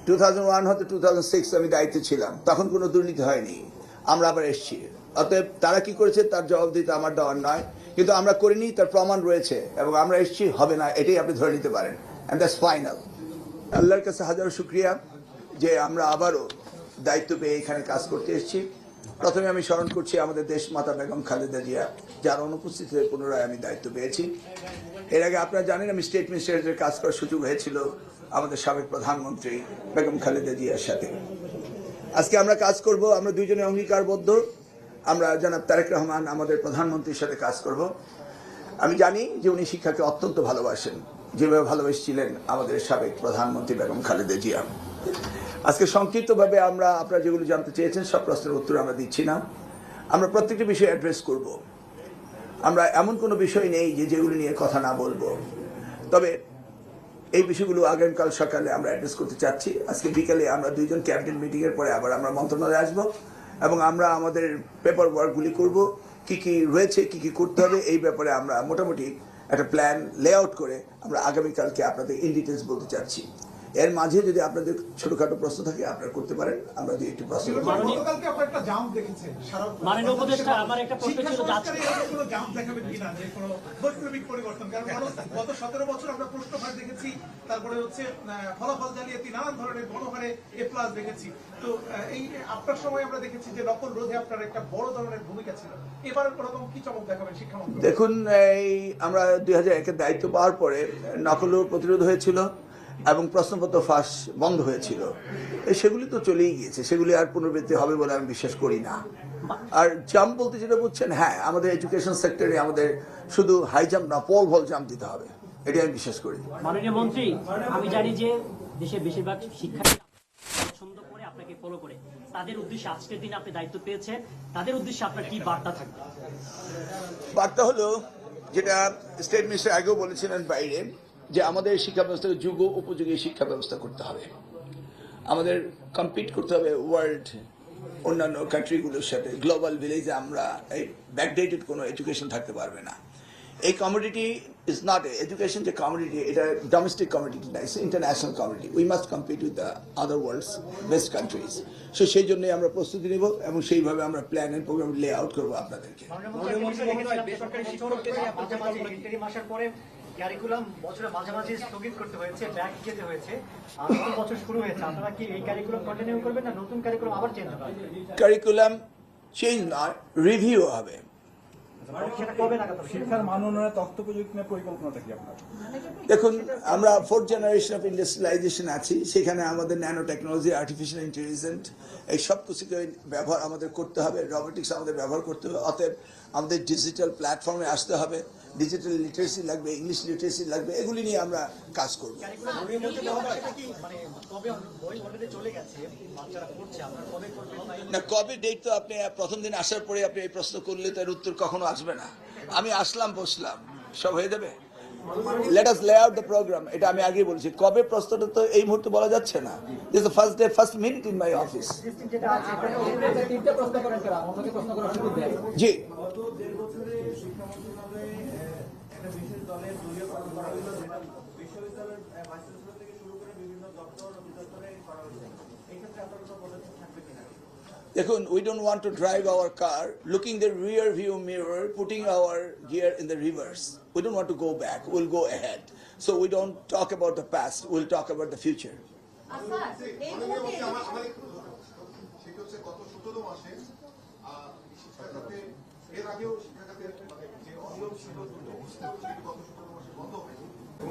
2001 হতে 2006 আমি দায়িত্বে ছিলাম, তখন কোনো দুর্নীতি হয়নি। আমরা আবার এসেছি, অতএব তারা কি করেছে তার জবাব দিতে আমার দেওয়ার নয়, কিন্তু আমরা করিনি তার প্রমাণ রয়েছে, এবং আমরা এসেছি, হবে না এটাই আপনি ধরে নিতে পারেন, অ্যান্ড দ্যাটস ফাইনাল। আল্লাহর কাছে হাজারো শুক্রিয়া যে আমরা আবারও দায়িত্ব পেয়ে এখানে কাজ করতে এসেছি। প্রথমে আমি স্মরণ করছি আমাদের দেশ মাতা বেগম খালেদা জিয়া, যার অনুপস্থিতিতে পুনরায় আমি দায়িত্ব পেয়েছি। এর আগে আপনারা জানেন আমি স্টেট মিনিস্টারের কাজ করার সুযোগ হয়েছিল আমাদের সাবেক প্রধানমন্ত্রী বেগম খালেদা জিয়ার সাথে। আজকে আমরা কাজ করব, আমরা দুইজনে অঙ্গীকারবদ্ধ, আমরা জনাব তারেক রহমান আমাদের প্রধানমন্ত্রীর সাথে কাজ করব। আমি জানি যে উনি শিক্ষাকে অত্যন্ত ভালোবাসেন, যেভাবে ভালোবেসেছিলেন আমাদের সাবেক প্রধানমন্ত্রী বেগম খালেদা জিয়া। আজকে সংক্ষিপ্তভাবে আমরা আপনারা যেগুলো জানতে চেয়েছেন সব প্রশ্নের উত্তর আমরা দিচ্ছি না, আমরা প্রত্যেকটি বিষয় অ্যাড্রেস করব। আমরা এমন কোনো বিষয় নেই যে যেগুলো নিয়ে কথা না বলবো, তবে এই বিষয়গুলো আগামীকাল সকালে আমরা অ্যাড্রেস করতে চাচ্ছি। আজকে বিকালে আমরা দুইজন ক্যাবিনেট মিটিংয়ের পরে আবার আমরা মন্ত্রণালয়ে আসবো, এবং আমরা আমাদের পেপার ওয়ার্কগুলি করব, কি কি রয়েছে, কি কি করতে হবে, এই ব্যাপারে আমরা মোটামুটি একটা প্ল্যান লেআউট করে আমরা আগামীকালকে আপনাদের ইন ডিটেলস বলতে চাচ্ছি। এর মাঝে যদি আপনাদের ছোটখাটো প্রশ্ন থাকে আপনারা করতে পারেন, আমরা যদি একটু প্রশ্ন গতকালকে আপনারা একটা জাম দেখেছেন, মাননীয় উপদেষ্টা আমার একটা প্রশ্ন ছিল, কোনো জাম দেখাবেন কিনা, যে কোনো বৈপ্লবিক পরিবর্তন? কারণ গত 17 বছর আমরা প্রশ্নভাগ দেখেছি, তারপরে হচ্ছে ফলাফল জালিয়াতি, নানান ধরনের গণহারে A+ দেখেছি। তো এই আপনার সময় আমরা দেখেছি যে নকল রোধে আপনার একটা বড় ধরনের ভূমিকা ছিল, এবার কোনোরকম কি চমক দেখাবেন শিক্ষামন্ত্রী? দেখুন, এই আমরা 2001-এর দায়িত্ব পাওয়ার পরে নকল প্রতিরোধ হয়েছিল এবং প্রশ্নপত্র ফাঁস বন্ধ হয়েছিল, সেগুলি তো চলেই গিয়েছে, সেগুলি আর পুনরাবৃত্তি হবে বলে আমি বিশ্বাস করি না। আর জাম্প বলতে যেটা বুঝছেন, হ্যাঁ, আমাদের এডুকেশন সেক্টরে আমাদের শুধু হাই জাম্প না, পল ভল জাম্প দিতে হবে, এটি আমি বিশ্বাস করি। মাননীয় মন্ত্রী, আমি জানি যে দেশের বেশিরভাগ শিক্ষার্থী পছন্দ করে আপনাকে ফলো করে, তাদের উদ্দেশ্যে আজকের দিনে আপনি দায়িত্ব পেয়েছেন, তাদের উদ্দেশ্যে আপনার কি বার্তা থাকবে? বার্তা হলো, যেটা স্টেট মিনিস্টার আগেও বলেছিলেন বাইরে, যে আমাদের শিক্ষা ব্যবস্থাকে যুগ উপযোগী শিক্ষা ব্যবস্থা করতে হবে, আমাদের কম্পিট করতে হবে ওয়ার্ল্ড অন্যান্য কান্ট্রিগুলোর সাথে। গ্লোবাল ভিলেজে আমরা এই ব্যাকডেটেড কোনো এডুকেশন থাকতে পারবে না। এই কমোডিটি ইজ নট এডুকেশন, যে কমোডিটি, এটা ডোমেস্টিক কমোডিটি না, it's international commodity. We must compete with the other world's best countries. So সেই জন্যই আমরা প্রস্তুতি নেব এবং সেইভাবে আমরা plan and programme lay out করবো আপনাদেরকে। ক্যারিকুলাম বছরের মাঝামাঝি স্থগিত করতে হয়েছে, ব্যাক যেতে হয়েছে, নতুন বছর শুরু হয়েছে, আপনারা কি এই ক্যারিকুলাম কন্টিনিউ করবেন না নতুন ক্যারিকুলাম আবার চেঞ্জ হবে? কারিকুলাম চেঞ্জ নয়, রিভিউ হবে। শিক্ষার মান উন্নয়নের তথ্য প্রযুক্তি নিয়ে পরিকল্পনাটা কি আপনার? দেখুন, আমরা 4th জেনারেশন অফ ইন্ডাস্ট্রিয়ালাইজেশন আছি, সেখানে আমাদের ন্যানো টেকনোলজি, আর্টিফিশিয়াল ইন্টেলিজেন্স, এই সব কিছুকে ব্যবহার আমাদের করতে হবে, রোবোটিক্স আমাদের ব্যবহার করতে হবে। অতএব আমাদের ডিজিটাল প্ল্যাটফর্মে আসতে হবে, ডিজিটাল লিটারেসি লাগবে, ইংলিশ লিটারেসি লাগবে, এগুলি নিয়ে আমরা কাজ করব। না, কবে ডেট তো আপনি প্রথম দিন আসার পরে আপনি এই প্রশ্ন করলে তার উত্তর কখনো আসবে না। আমি আসলাম, বসলাম, সব হয়ে যাবে। লেট আস লে আউট দ্য প্রোগ্রাম, এটা আমি আগেই বলেছি। কবে প্রশ্নটা তো এই মুহূর্তে বলা যাচ্ছে না। This is the first day, first minute in my office. জি, দেখুন, we don't want to drive our car looking the rear view mirror, putting our gear in the reverse. We don't want to go back, we'll go ahead. So we don't talk about the past, we'll talk about the future.